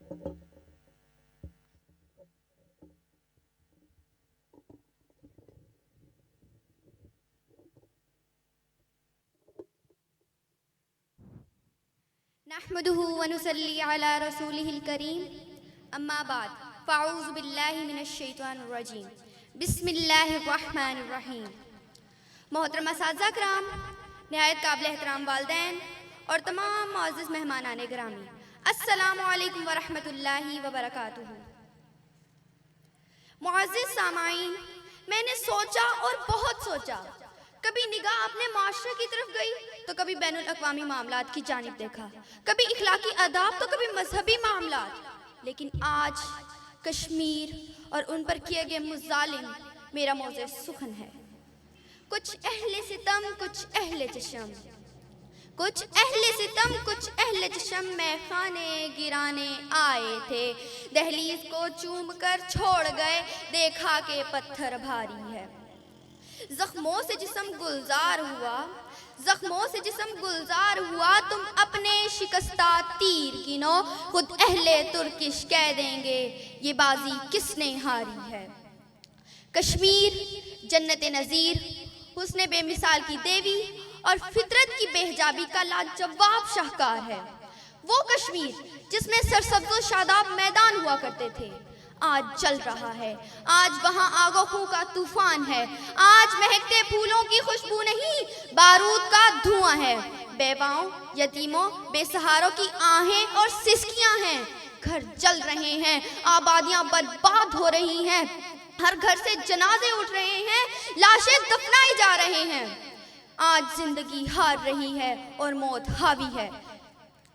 नहमदुहु व नुसल्ली अला रसूलिहिल करीम अम्मा बाद फ़अऊज़ु बिल्लाहि मिनश शैतानिर रजीम बिस्मिल्लाहिर रहमानिर रहीम। मोहतरमा साज़ा कराम, निहायत काबिल एहतराम वालिदैन और तमाम मुअज़्ज़िज़ मेहमानाने गिरामी, अस्सलामु अलैकुम व रहमतुल्लाहि व बरकातुहू। मुअज़्ज़िज़ सामाईन, मैंने सोचा और बहुत सोचा, कभी निगाह अपने माशरे की तरफ गई तो कभी बैनुल अक़वामी मामलात की जानिब देखा, कभी इखलाकी आदाब तो कभी मजहबी मामलात, लेकिन आज कश्मीर और उन पर किए गए मुज़ालिम मेरा मौज़े सुखन है। कुछ अहले सितम कुछ अहले चशम, कुछ अहले सितम कुछ अहले चशम में खाने गिराने आए थे, दहलीज को चूम कर छोड़ गए, देखा के पत्थर भारी है। जख्मों से जिस्म गुलजार हुआ, जख्मों से जिस्म गुलजार हुआ, तुम अपने शिकस्ता तीर गिनो, खुद अहले तुर्किश कह देंगे ये बाजी किसने हारी है। कश्मीर जन्नत नज़ीर, हुस्न बेमिसाल की देवी और फितरत की बेहजाबी का लाजवाब शाहकार है। वो कश्मीर जिसमें सरसब्ज़ शादाब मैदान हुआ करते थे, आज जल रहा है। आज वहाँ आगोखों का तूफान है। आज महकते फूलों की खुशबू नहीं, बारूद का धुआं है। बेवाओं, यतीमों, बेसहारों की आहें और सिसकियां हैं। घर जल रहे हैं, आबादियां बर्बाद हो रही हैं, हर घर से जनाजे उठ रहे हैं, लाशें दफनाई जा रहे हैं। आज जिंदगी हार रही है और मौत हावी है।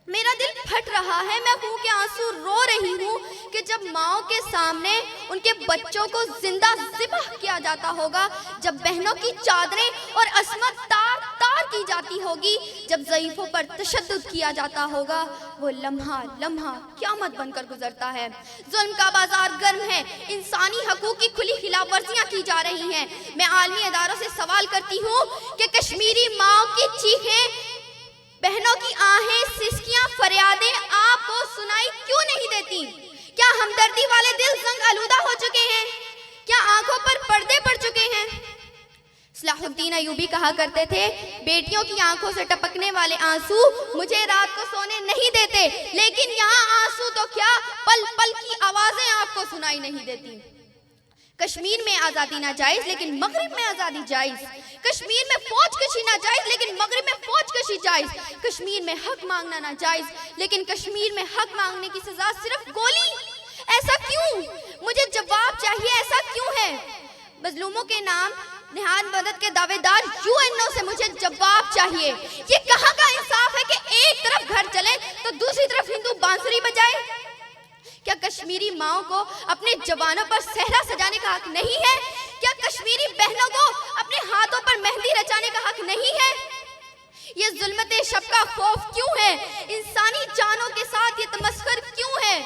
मेरा दिल फट रहा है, मैं खून के आंसू रो रही हूँ कि जब माओ के सामने उनके बच्चों को जिंदा ज़िबह किया जाता होगा, जब बहनों की चादरें और अस्मत तार तार की जाती होगी, जब ज़ईफ़ों पर तशद्दुद किया जाता होगा, वो लम्हा लम्हा क़यामत बनकर गुजरता है। जुल्म का बाजार गर्म है, इंसानी हकूक़ की खुली खिलाफ वर्जियाँ की जा रही हैं। मैं आलमी इदारों से सवाल करती हूँ कि कश्मीरी माओ की चीखें, बहनों की आहें, सिसकियां, फरियादें आपको सुनाई क्यों नहीं देती? क्या हमदर्दी वाले दिल जंग आलूदा हो चुके हैं? क्या आंखों पर पर्दे पड़ चुके हैं? सलाहुद्दीन अय्यूबी कहा करते थे, बेटियों की आंखों से टपकने वाले आंसू मुझे रात को सोने नहीं देते, लेकिन यहाँ आंसू तो क्या, पल पल की आवाजें आपको सुनाई नहीं देती। कश्मीर में आज़ादी नाजायज़ लेकिन मगरिब में आज़ादी जायज़। कश्मीर में फौज कशी नाजायज़ लेकिन मगरिब में फौज कशी जायज़। कश्मीर में हक मांगना नाजायज़ लेकिन कश्मीर में हक मांगने की सज़ा सिर्फ गोली। ऐसा क्यों? मुझे जवाब चाहिए, ऐसा क्यों है? मजलूमों के नाम निहायत मदद के दावेदार यूएनओ से मुझे जवाब चाहिए। ये कहाँ का इंसाफ है कि एक तरफ घर जले तो दूसरी तरफ हिंदू बांसुरी बजाए? क्या कश्मीरी माओं को अपने जवानों पर सहरा सजाने का हक नहीं है? क्या कश्मीरी बहनों को अपने हाथों पर मेहंदी रचाने का हक नहीं है? ये जुल्मते शब का खौफ क्यों है? इंसानी जानों के साथ ये तमस्खर क्यों है?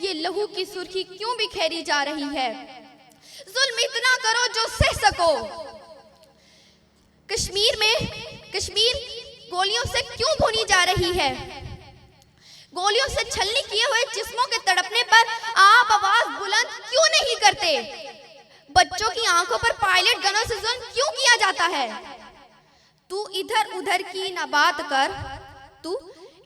ये लहू की सुर्खी क्यों बिखेरी जा रही है? जुल्म इतना करो जो सह सको। कश्मीर गोलियों से क्यों भुनी जा रही है? गोलियों से छलनी किए हुए जिस्मों के तड़पने पर आप आवाज बुलंद क्यों नहीं करते? बच्चों की आंखों पर पायलट गनों से जुल्म क्यों किया जाता है? तू इधर उधर की न बात कर, तू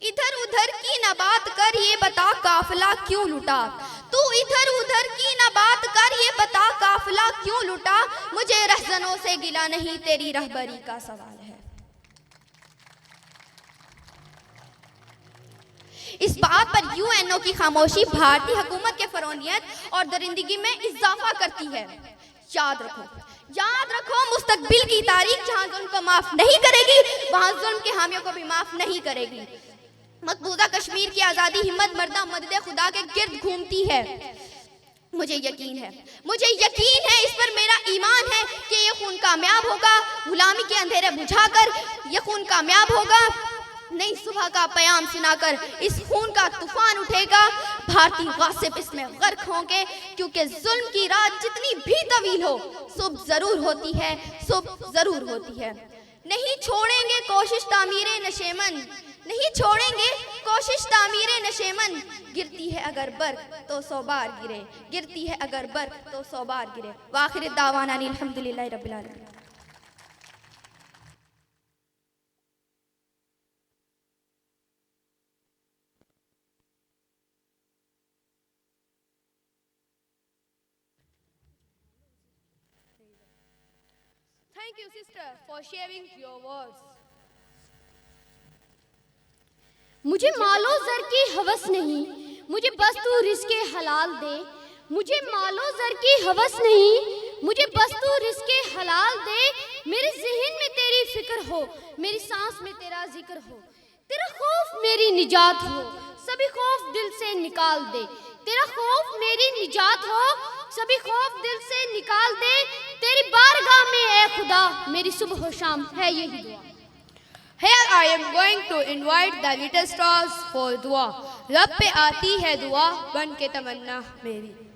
इधर उधर की न बात कर, ये बता काफिला क्यों लुटा? तू इधर उधर की न बात कर, ये बता काफिला क्यों लुटा? मुझे रहजनों से गिला नहीं, तेरी रहबरी का सवाल है। इस बात पर यूएनओ की खामोशी भारतीय हुकूमत के फरौनियत और दरिंदगी में इजाफा करती है। याद रखो, मुस्तकबिल की तारीख जहां जुल्म को माफ नहीं करेगी, वहां जुल्म के हामियों को भी माफ नहीं करेगी। मकबूजा कश्मीर की आज़ादी हिम्मत मर्दा मदद खुदा के गिर्द घूमती है। मुझे यकीन है, इस पर मेरा ईमान है कि ये खून कामयाब होगा। गुलामी के अंधेरे बुझाकर ये खून कामयाब होगा। नई सुबह का पयाम सुनाकर इस खून का तूफान उठेगा। भारतीय गासिब इसमें गर्क होंगे, क्योंकि जुल्म की रात जितनी भी तवील हो, सुबह जरूर होती है। नहीं छोड़ेंगे कोशिश तामीरे नशेमन, नहीं छोड़ेंगे कोशिश तामीरे नशेमन। गिरती है अगर बर्फ तो 100 बार गिरे, गिरती है अगर बर्फ तो 100 बार गिरे। वाखिर दावाना अल्हम्दुलिल्लाहि रब्बिल आलमीन। Thank you, sister, for sharing your words. मुझे मालो ज़र की हवस नहीं, मुझे बस तू रिज़्क़े हलाल दे। मुझे मालो ज़र की हवस नहीं, मुझे बस तू रिज़्क़े हलाल दे। मेरे ज़हन में तेरी फ़िक्र हो, मेरी सांस में तेरा जिक्र हो। तेरा खौफ मेरी निजात हो, सभी खौफ दिल से निकाल दे। तेरा खौफ मेरी निजात हो, सभी खौफ दिल से निकाल दे। तेरी बारगाह में ए खुदा मेरी सुबह व शाम है यही दुआ। Here I am going to invite the little stars for dua. रब पे आती है दुआ बन के तमन्ना मेरी।